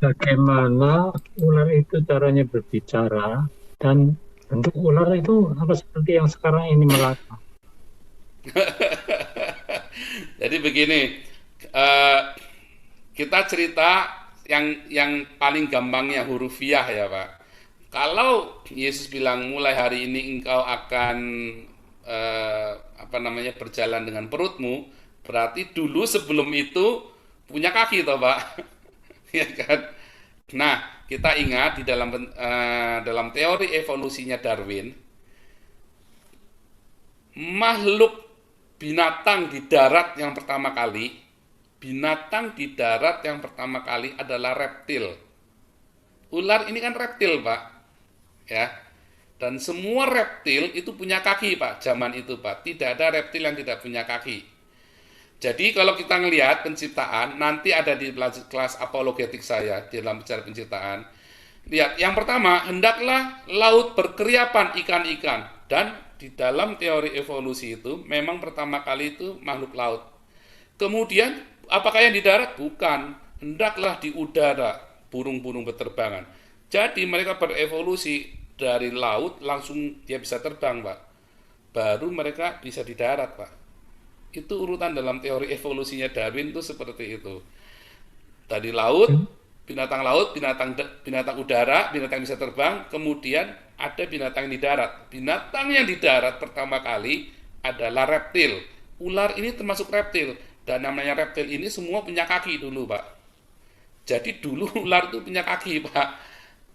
bagaimana ular itu caranya berbicara dan bentuk ular itu apa seperti yang sekarang ini melata. Jadi begini, eh, kita cerita yang paling gampangnya hurufiah ya Pak. Kalau Yesus bilang mulai hari ini engkau akan apa namanya berjalan dengan perutmu, berarti dulu sebelum itu punya kaki toh Pak, ya kan? Nah, kita ingat di dalam teori evolusinya Darwin, makhluk binatang di darat yang pertama kali, binatang di darat yang pertama kali adalah reptil. Ular ini kan reptil, Pak, ya. Dan semua reptil itu punya kaki, Pak. Zaman itu, Pak. Tidak ada reptil yang tidak punya kaki. Jadi kalau kita ngelihat penciptaan, nanti ada di kelas apologetik saya di dalam bicara penciptaan. Lihat, yang pertama, hendaklah laut berkeriapan ikan-ikan. Dan di dalam teori evolusi itu, memang pertama kali itu makhluk laut. Kemudian, apakah yang di darat? Bukan. Hendaklah di udara, burung-burung berterbangan. Jadi mereka berevolusi dari laut, langsung dia bisa terbang, Pak. Baru mereka bisa di darat, Pak. Itu urutan dalam teori evolusinya Darwin itu seperti itu. Tadi laut, laut, binatang udara, binatang yang bisa terbang, kemudian ada binatang yang di darat. Binatang yang di darat pertama kali adalah reptil. Ular ini termasuk reptil dan namanya reptil ini semua punya kaki dulu, Pak. Jadi dulu ular itu punya kaki, Pak.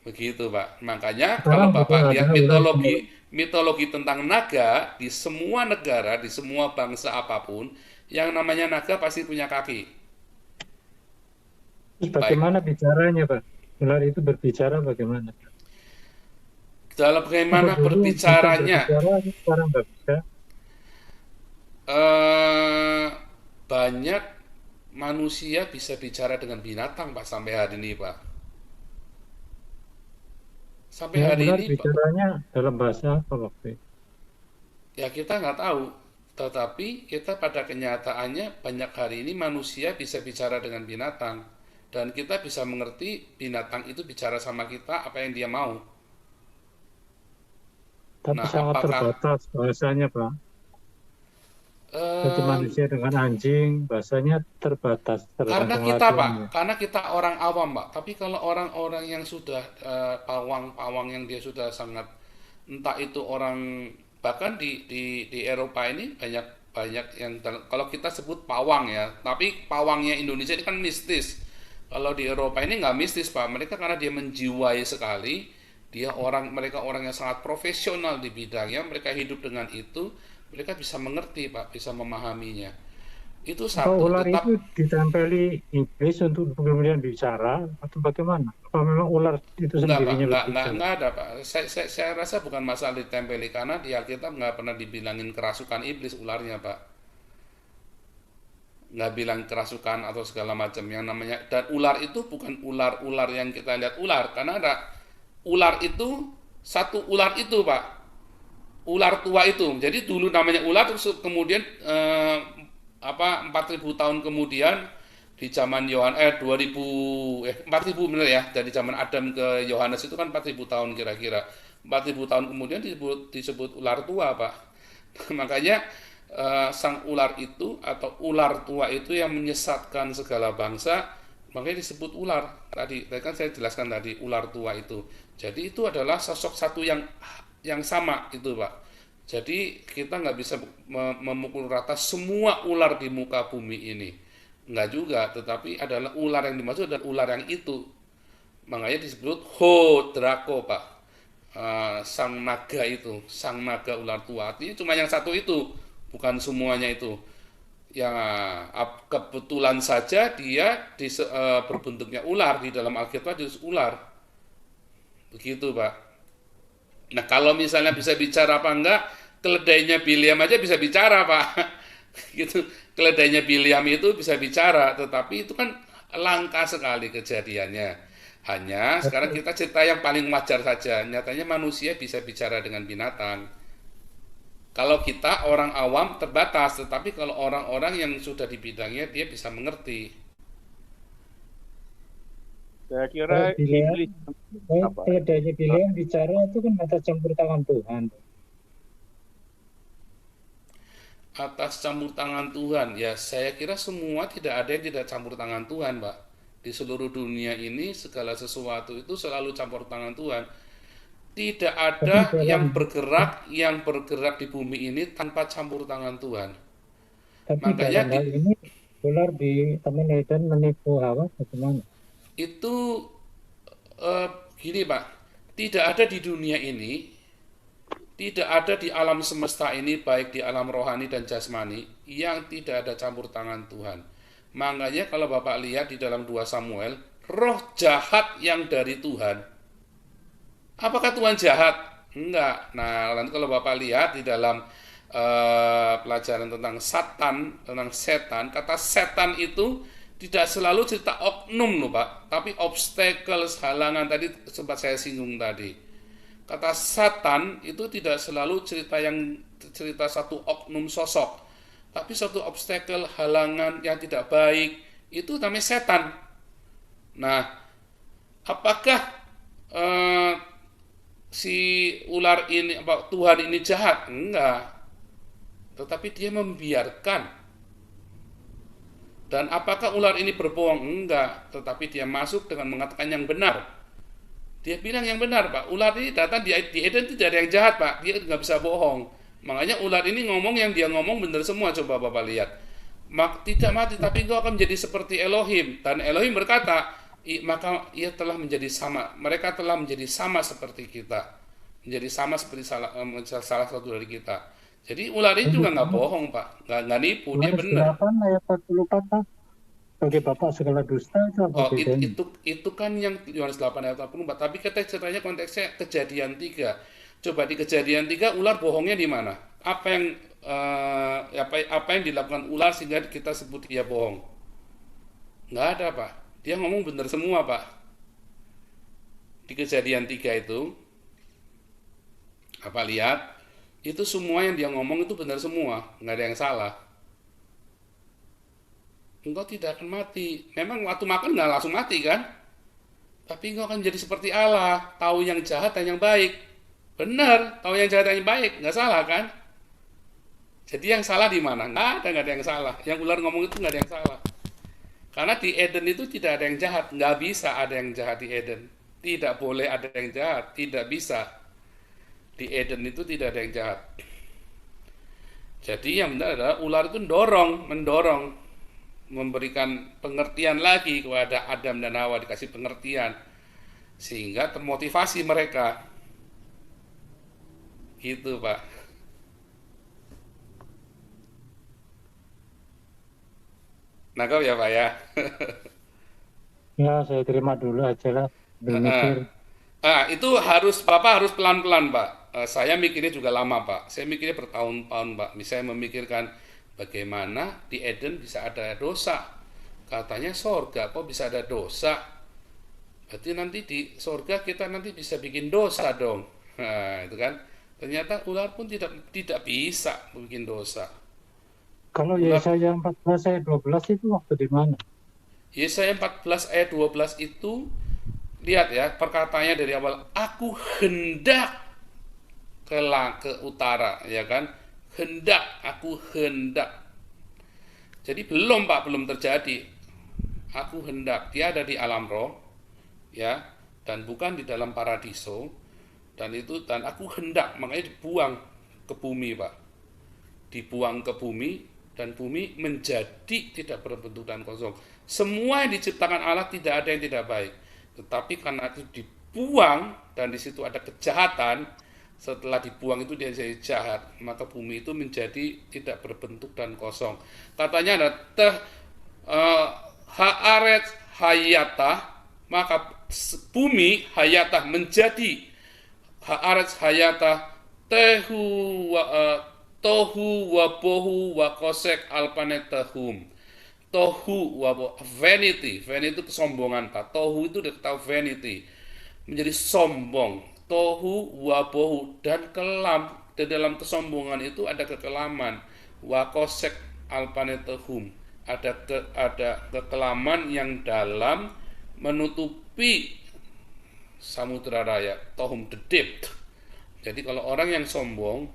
Begitu, Pak. Makanya Sekarang kalau sudah Bapak ada lihat ular beneran. mitologi tentang naga di semua negara, di semua bangsa apapun, yang namanya naga pasti punya kaki. Terus Baik. bagaimana bicaranya, Pak? Ular itu berbicara bagaimana? Dalam Apa bagaimana dulu bisa berbicaranya, berbicara, sekarang nggak bisa? eh banyak manusia bisa bicara dengan binatang, Pak, sampai hari ini, Pak. Sampai Ya, hari ular ini, Pak, bicaranya dalam bahasa apa waktu itu? ya kita nggak tahu. Tetapi kita pada kenyataannya banyak hari ini manusia bisa bicara dengan binatang. Dan kita bisa mengerti binatang itu bicara sama kita apa yang dia mau. Tapi Nah, sangat apakah terbatas bahasanya, Pak. Seperti eh, manusia dengan anjing, bahasanya terbatas karena tergantung kita Pak, latihannya. karena kita orang awam Pak. Tapi kalau orang-orang yang sudah pawang-pawang yang dia sudah sangat entah itu orang bahkan di Eropa ini banyak banyak yang kalau kita sebut pawang ya, tapi pawangnya Indonesia ini kan mistis. Kalau di Eropa ini nggak mistis Pak, mereka karena dia menjiwai sekali, mereka orang yang sangat profesional di bidangnya, mereka hidup dengan itu, mereka bisa mengerti Pak, bisa memahaminya. Itu Apa satu, ular tetap itu ditempeli iblis untuk kemudian bicara atau bagaimana? Apa memang ular itu enggak Pak, sendirinya berbicara? enggak ada Pak. Saya rasa bukan masalah ditempeli karena di Alkitab nggak pernah dibilangin kerasukan iblis ularnya Pak. Nggak bilang kerasukan atau segala macam yang namanya, dan ular itu bukan ular-ular yang kita lihat ular, karena ada ular itu satu ular itu Pak, ular tua itu. Jadi dulu namanya ular, terus kemudian 4000 tahun kemudian di zaman 2000 4000 bener ya, dari zaman Adam ke Yohanes itu kan 4000 tahun kira-kira. 4000 tahun kemudian disebut ular tua, Pak. Makanya sang ular itu atau ular tua itu yang menyesatkan segala bangsa, makanya disebut ular. Tadi kan saya jelaskan tadi ular tua itu. Jadi itu adalah sosok satu yang sama itu, Pak. Jadi kita nggak bisa memukul rata semua ular di muka bumi ini. Nggak juga, tetapi adalah ular yang dimaksud adalah ular yang itu. Makanya disebut Ho Draco, Pak. Sang naga itu, sang naga ular tua. Artinya cuma yang satu itu, bukan semuanya itu. Ya, kebetulan saja dia berbentuknya ular di dalam Alkitab disebut ular. Begitu, Pak. Nah, kalau misalnya bisa bicara apa enggak, keledainya Biliam aja bisa bicara, Pak. Gitu. Keledainya Biliam itu bisa bicara, tetapi itu kan langka sekali kejadiannya. Hanya sekarang Tapi kita cerita yang paling wajar saja. Nyatanya manusia bisa bicara dengan binatang. Kalau kita orang awam terbatas, tetapi kalau orang-orang yang sudah di bidangnya dia bisa mengerti. Saya Kalau kira dilihat, iblis apa? kalau dari dilihat bicara itu kan atas campur tangan Tuhan. Atas campur tangan Tuhan, ya saya kira semua tidak ada yang tidak campur tangan Tuhan, Pak. Di seluruh dunia ini segala sesuatu itu selalu campur tangan Tuhan. Tidak Tapi ada dalam yang bergerak di bumi ini tanpa campur tangan Tuhan. tapi dalam Makanya hal ini ular di Taman Eden menipu Hawa bagaimana? itu eh, gini Pak, tidak ada di dunia ini, tidak ada di alam semesta ini, baik di alam rohani dan jasmani, yang tidak ada campur tangan Tuhan. Makanya kalau Bapak lihat di dalam 2 Samuel, roh jahat yang dari Tuhan. Apakah Tuhan jahat? Enggak. Nah, nanti kalau Bapak lihat di dalam pelajaran tentang setan, kata setan itu tidak selalu cerita oknum loh Pak, tapi obstacles, halangan tadi sempat saya singgung tadi. Kata setan itu tidak selalu cerita satu oknum sosok, tapi satu obstacle, halangan yang tidak baik, itu namanya setan. Nah, apakah eh, si ular ini, Tuhan ini jahat? Enggak. Tetapi dia membiarkan. Dan apakah ular ini berbohong? Enggak. Tetapi dia masuk dengan mengatakan yang benar. Dia bilang yang benar, Pak. Ular ini datang di Eden tidak ada yang jahat, Pak. Dia nggak bisa bohong. Makanya ular ini ngomong yang dia ngomong benar semua. Coba Bapak lihat. Tidak mati, tapi engkau akan menjadi seperti Elohim. Dan Elohim berkata, maka ia telah menjadi sama. Mereka telah menjadi sama seperti kita. Menjadi sama seperti salah satu dari kita. Jadi ular ini juga nggak bohong Pak, nggak nipu, dia Yohanes benar. 8 ayat 44 Pak. Bagi Bapak segala dusta itu apa Oh bedanya? itu kan yang Yohanes 8 ayat 44. Tapi kita ceritanya konteksnya kejadian 3. Coba di kejadian 3 ular bohongnya di mana? Apa yang dilakukan ular sehingga kita sebut dia bohong? Nggak ada Pak. Dia ngomong benar semua Pak. Di kejadian 3 itu, apa lihat? Itu semua yang dia ngomong itu benar semua, nggak ada yang salah. Engkau tidak akan mati. Memang waktu makan nggak langsung mati kan? Tapi engkau akan jadi seperti Allah, tahu yang jahat dan yang baik. Benar, tahu yang jahat dan yang baik, nggak salah kan? Jadi yang salah di mana? Nggak ada yang salah. Yang ular ngomong itu nggak ada yang salah. Karena di Eden itu tidak ada yang jahat, nggak bisa ada yang jahat di Eden. Tidak boleh ada yang jahat, tidak bisa. Di Eden itu tidak ada yang jahat. Jadi yang benar adalah ular itu mendorong, memberikan pengertian lagi kepada Adam dan Hawa, dikasih pengertian sehingga termotivasi mereka. Gitu, Pak. Nangkap ya, Pak ya? Ya, saya terima dulu aja lah. Bermikir. Itu Bapak harus pelan-pelan, Pak. Saya mikirnya juga lama, Pak. Saya mikirnya bertahun-tahun, Pak. Misalnya memikirkan bagaimana di Eden bisa ada dosa. Katanya sorga, kok bisa ada dosa? Berarti nanti di sorga kita nanti bisa bikin dosa dong. Nah, itu kan. Ternyata ular pun tidak bisa bikin dosa. Kalau Ular, Yesaya 14 ayat 12 itu waktu di mana? Yesaya 14 ayat 12 itu, lihat ya, perkataannya dari awal, aku hendak ke utara, ya kan? Aku hendak. Jadi belum Pak, belum terjadi. Aku hendak, dia ada di alam roh, ya, dan bukan di dalam paradiso, dan aku hendak, makanya dibuang ke bumi Pak. Dibuang ke bumi, dan bumi menjadi tidak berbentuk dan kosong. Semua yang diciptakan Allah tidak ada yang tidak baik. Tetapi karena itu dibuang dan di situ ada kejahatan, setelah dibuang itu dia jadi jahat, maka bumi itu menjadi tidak berbentuk dan kosong. Katanya ada haaret hayatah, maka bumi hayatah menjadi haaret hayatah tohu wa bohu wa kosek alpanetahum. Tohu wa bohu, vanity itu kesombongan Pak. Tohu itu udah tahu vanity, menjadi sombong. Tohu wa bohu, dan kelam. Di dalam kesombongan itu ada kekelaman. Wa kosek alpanetahum, ada kekelaman yang dalam menutupi samudra raya, tohum the deep. Jadi kalau orang yang sombong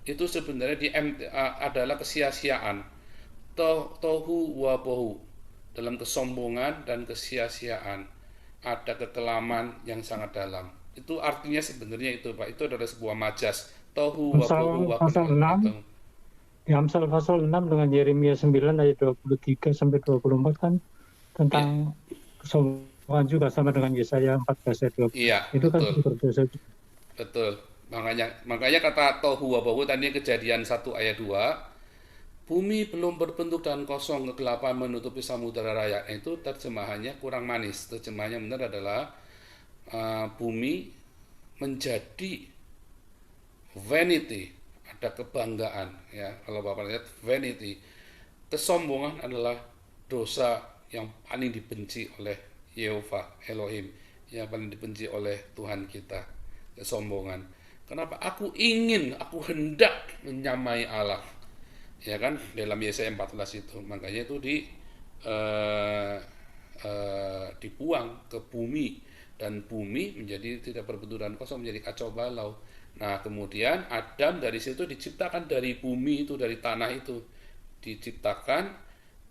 itu sebenarnya adalah kesia-siaan, tohu wabohu, dalam kesombongan dan kesia-siaan ada kekelaman yang sangat dalam. Itu artinya sebenarnya itu Pak, itu adalah sebuah majas, tohu wabohu Amsal pasal 6, di Amsal pasal 6 dengan Yeremia 9 ayat 23 sampai 24 kan tentang kesombongan juga, sama dengan Yesaya 14 ayat 20. Iya, Itu kan betul. berdosa juga. Betul. Makanya kata tohu wabohu tadi Kejadian 1 ayat 2, bumi belum berbentuk dan kosong, kegelapan menutupi samudera raya. Itu terjemahannya kurang manis. Terjemahannya benar adalah bumi menjadi vanity, ada kebanggaan ya. Kalau Bapak lihat vanity, kesombongan adalah dosa yang paling dibenci oleh Yehova Elohim, yang paling dibenci oleh Tuhan kita, kesombongan. Kenapa? Aku hendak menyamai Allah. Ya kan, dalam Yesaya 14 itu. Makanya itu dibuang ke bumi, dan bumi menjadi tidak berbentuk dan kosong, menjadi kacau balau. Nah, kemudian Adam dari situ diciptakan dari bumi itu, dari tanah itu diciptakan,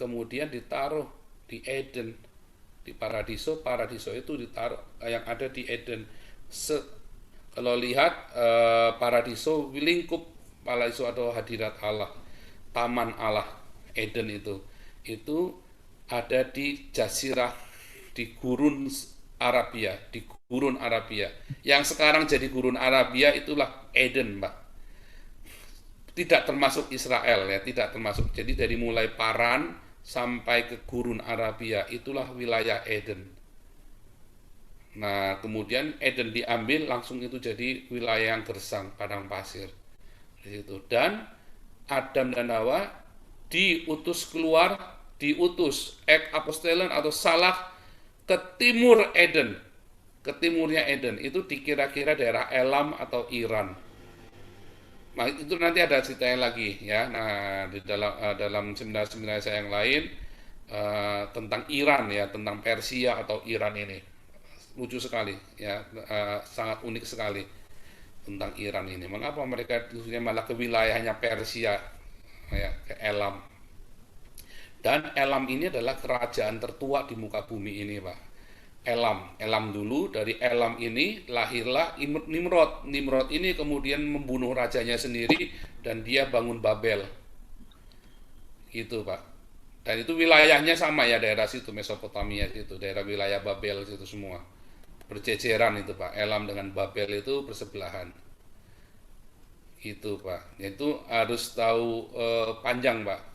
kemudian ditaruh di Eden, di paradiso. Paradiso itu ditaruh yang ada di Eden. Kalau lihat paradiso lingkup, paradiso atau hadirat Allah, taman Allah, Eden itu ada di Jazirah, di gurun Arabia, Yang sekarang jadi gurun Arabia itulah Eden, Pak. Tidak termasuk Israel ya, tidak termasuk. Jadi dari mulai Paran sampai ke gurun Arabia itulah wilayah Eden. Nah, kemudian Eden diambil, langsung itu jadi wilayah yang gersang, padang pasir. Di situ. Dan Adam dan Hawa diutus apostelan atau salah ke timur Eden, ke timurnya Eden, itu dikira-kira daerah Elam atau Iran. Nah, itu nanti ada ceritanya lagi ya. Nah, di dalam seminar saya yang lain tentang Iran ya, tentang Persia atau Iran ini. Lucu sekali ya, sangat unik sekali tentang Iran ini. Mengapa mereka malah ke wilayahnya Persia ya, ke Elam. Dan Elam ini adalah kerajaan tertua di muka bumi ini, Pak. Elam dulu, dari Elam ini lahirlah Nimrod. Nimrod ini kemudian membunuh rajanya sendiri dan dia bangun Babel. Gitu, Pak. Dan itu wilayahnya sama ya, daerah situ Mesopotamia situ, daerah wilayah Babel situ semua. Berjejeran itu, Pak. Elam dengan Babel itu bersebelahan. Itu, Pak. Itu harus tahu panjang, Pak.